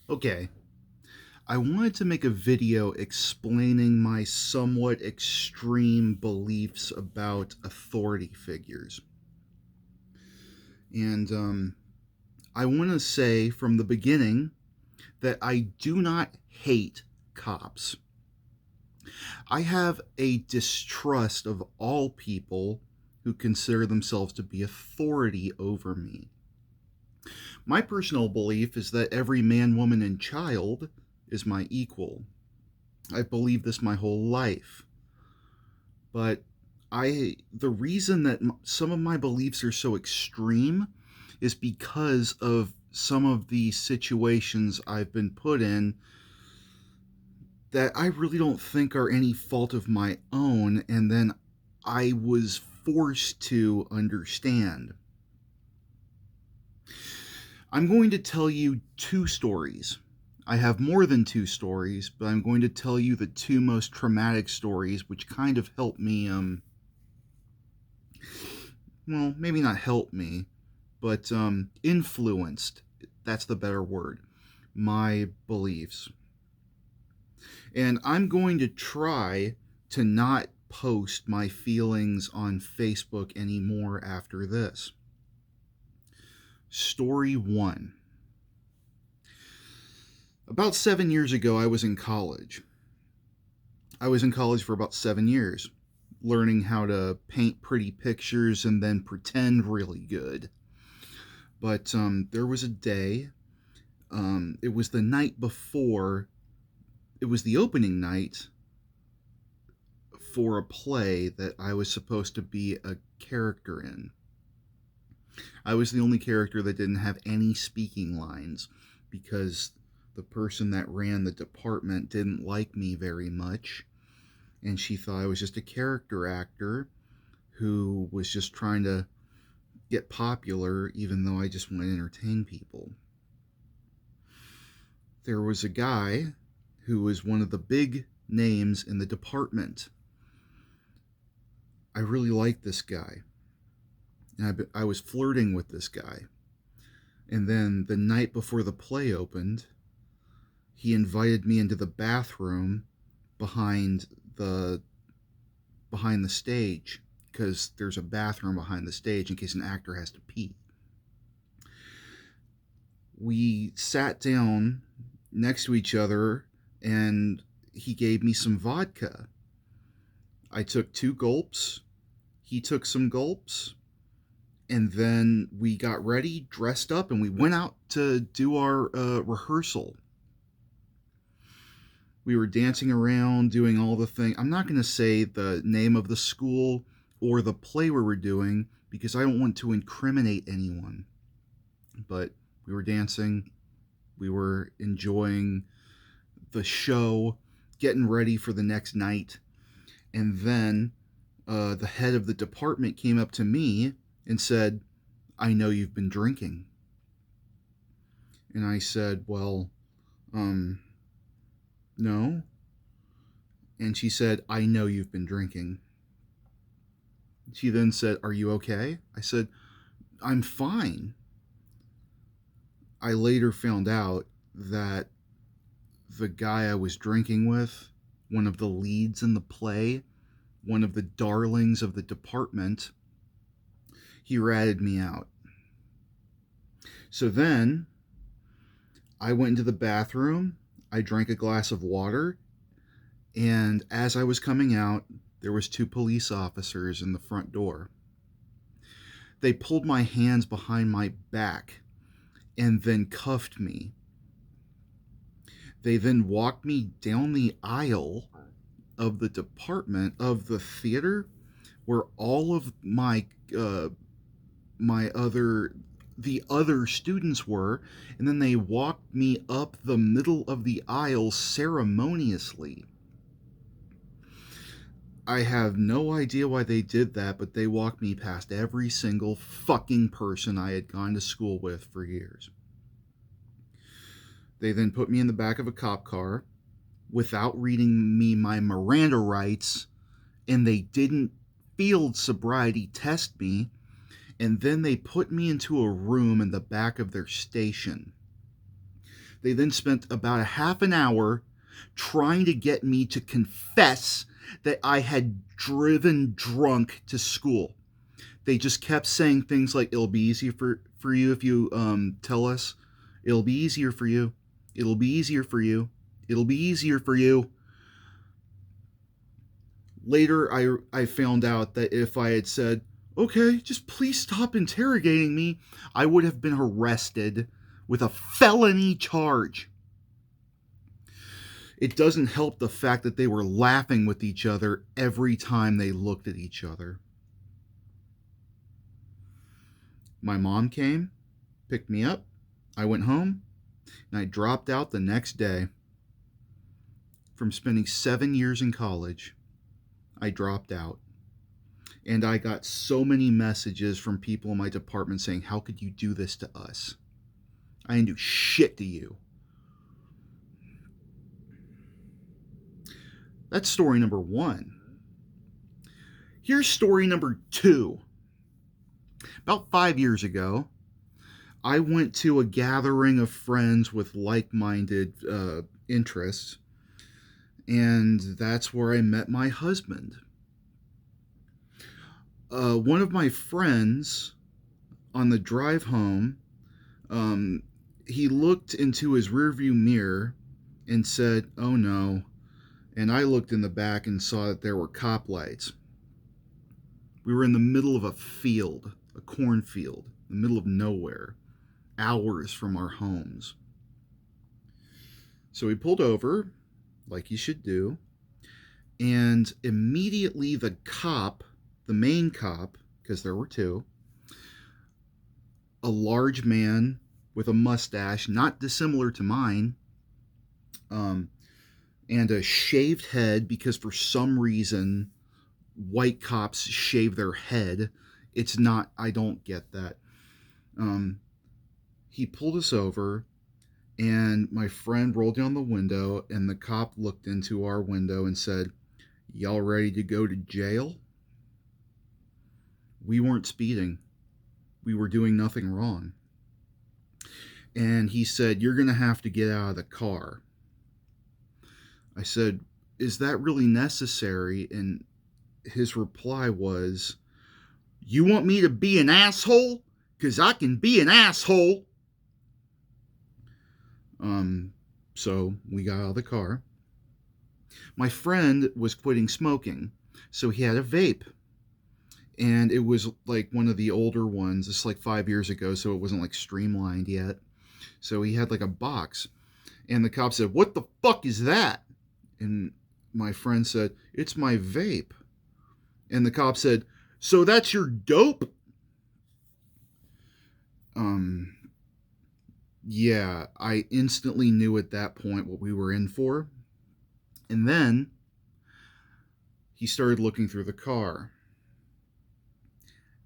Okay, I wanted to make a video explaining my somewhat extreme beliefs about authority figures. And I want to say from the beginning that I do not hate cops. I have a distrust of all people who consider themselves to be authority over me. My personal belief is that every man, woman, and child is my equal. I've believed this my whole life. But the reason that some of my beliefs are so extreme is because of some of the situations I've been put in that I really don't think are any fault of my own, and then I was forced to understand. I'm going to tell you two stories. I have more than two stories, but I'm going to tell you the two most traumatic stories, which kind of helped me, well, maybe not help me, but influenced, that's the better word, my beliefs. And I'm going to try to not post my feelings on Facebook anymore after this. Story one. About 7 years ago, I was in college. I was in college for about 7 years, learning how to paint pretty pictures and then pretend really good. But there was a day, it was the night before, it was the opening night for a play that I was supposed to be a character in. I was the only character that didn't have any speaking lines because the person that ran the department didn't like me very much, and she thought I was just a character actor who was just trying to get popular, even though I just want to entertain people. There was a guy who was one of the big names in the department. I really liked this guy, and I was flirting with this guy. And then the night before the play opened, he invited me into the bathroom behind the behind the stage, because there's a bathroom behind the stage in case an actor has to pee. We sat down next to each other, and he gave me some vodka. I took two gulps, he took some gulps, and then we got ready, dressed up, and we went out to do our rehearsal. We were dancing around, doing all the things. I'm not going to say the name of the school or the play we were doing because I don't want to incriminate anyone. But we were dancing, we were enjoying the show, getting ready for the next night. And then the head of the department came up to me and said, "I know you've been drinking." And I said, "Well, no." And she said, "I know you've been drinking." She then said, "Are you okay?" I said, "I'm fine." I later found out that the guy I was drinking with, one of the leads in the play, one of the darlings of the department, he ratted me out. So then I went into the bathroom, I drank a glass of water, and as I was coming out, there was two police officers in the front door. They pulled my hands behind my back and then cuffed me. They then walked me down the aisle of the department of the theater where all of my other the other students were, and then they walked me up the middle of the aisle ceremoniously. I have no idea why they did that, but they walked me past every single fucking person I had gone to school with for years. They then put me in the back of a cop car without reading me my Miranda rights, and they didn't field sobriety test me, and then they put me into a room in the back of their station. They then spent about a half an hour trying to get me to confess that I had driven drunk to school. They just kept saying things like, it'll be easier for you if you tell us. It'll be easier for you. It'll be easier for you. It'll be easier for you. Later, I found out that if I had said, okay, just please stop interrogating me, I would have been arrested with a felony charge. It doesn't help the fact that they were laughing with each other every time they looked at each other. My mom came, picked me up, I went home, and I dropped out the next day. From spending 7 years in college, I dropped out. And I got so many messages from people in my department saying, how could you do this to us? I didn't do shit to you. That's story number 1. Here's story number 2. About 5 years ago, I went to a gathering of friends with like-minded interests, and that's where I met my husband. One of my friends, on the drive home, he looked into his rearview mirror and said, "Oh no." And I looked in the back and saw that there were cop lights. We were in the middle of a field, a cornfield, in the middle of nowhere, hours from our homes. So we pulled over, like you should do, and immediately the cop, the main cop, because there were two, a large man with a mustache, not dissimilar to mine, and a shaved head, because for some reason white cops shave their head. It's not, I don't get that. He pulled us over, and my friend rolled down the window, and the cop looked into our window and said, "Y'all ready to go to jail?" We weren't speeding. We were doing nothing wrong. And he said, "You're going to have to get out of the car." I said, "Is that really necessary?" And his reply was, "You want me to be an asshole? 'Cause I can be an asshole." So we got out of the car. My friend was quitting smoking, so he had a vape. And it was like one of the older ones. It's like 5 years ago, so it wasn't like streamlined yet. So he had like a box. And the cop said, "What the fuck is that?" And my friend said, "It's my vape." And the cop said, "So that's your dope?" Yeah, I instantly knew at that point what we were in for. And then he started looking through the car.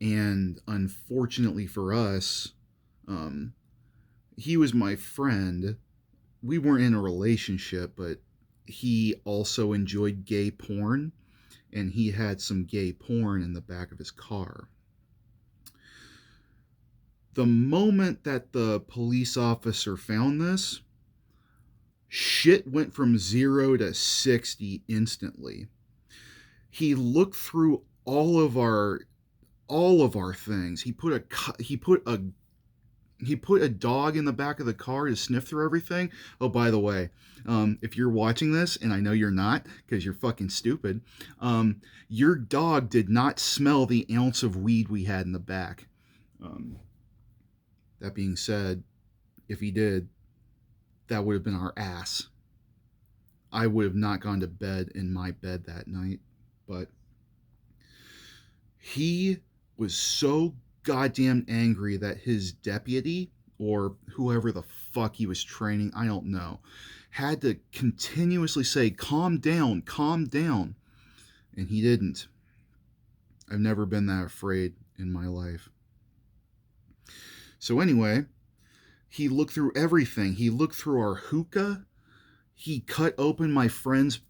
And unfortunately for us, he was my friend. We weren't in a relationship, but he also enjoyed gay porn, and he had some gay porn in the back of his car. The moment that the police officer found this, shit went from 0 to 60 instantly. He looked through all of our things. He put a dog in the back of the car to sniff through everything. Oh, by the way, if you're watching this, and I know you're not because you're fucking stupid, your dog did not smell the ounce of weed we had in the back. That being said, if he did, that would have been our ass. I would have not gone to bed in my bed that night, but he was so goddamn angry that his deputy, or whoever the fuck he was training, I don't know, had to continuously say, calm down, and he didn't. I've never been that afraid in my life. So anyway, he looked through everything. He looked through our hookah. He cut open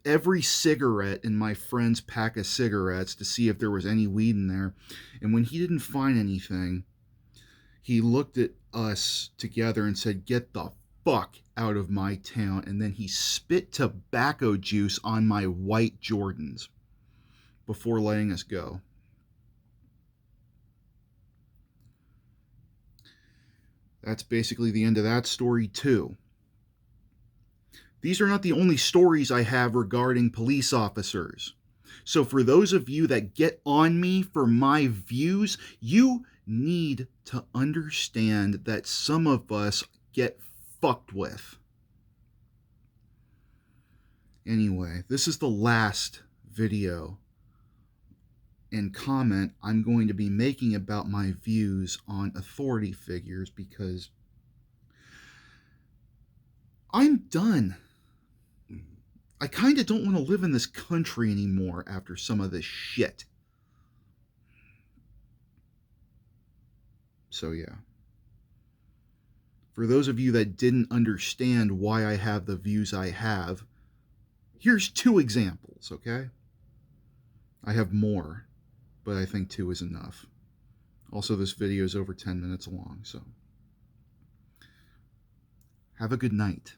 every cigarette in my friend's pack of cigarettes to see if there was any weed in there. And when he didn't find anything, he looked at us together and said, "Get the fuck out of my town, and then he spit tobacco juice on my white Jordans before letting us go. That's basically the end of that story, too. These are not the only stories I have regarding police officers. So for those of you that get on me for my views, you need to understand that some of us get fucked with. Anyway, this is the last video and comment I'm going to be making about my views on authority figures, because I'm done. I kind of don't want to live in this country anymore after some of this shit. So yeah. For those of you that didn't understand why I have the views I have, here's 2 examples, okay? I have more, but I think 2 is enough. Also, this video is over 10 minutes long, so have a good night.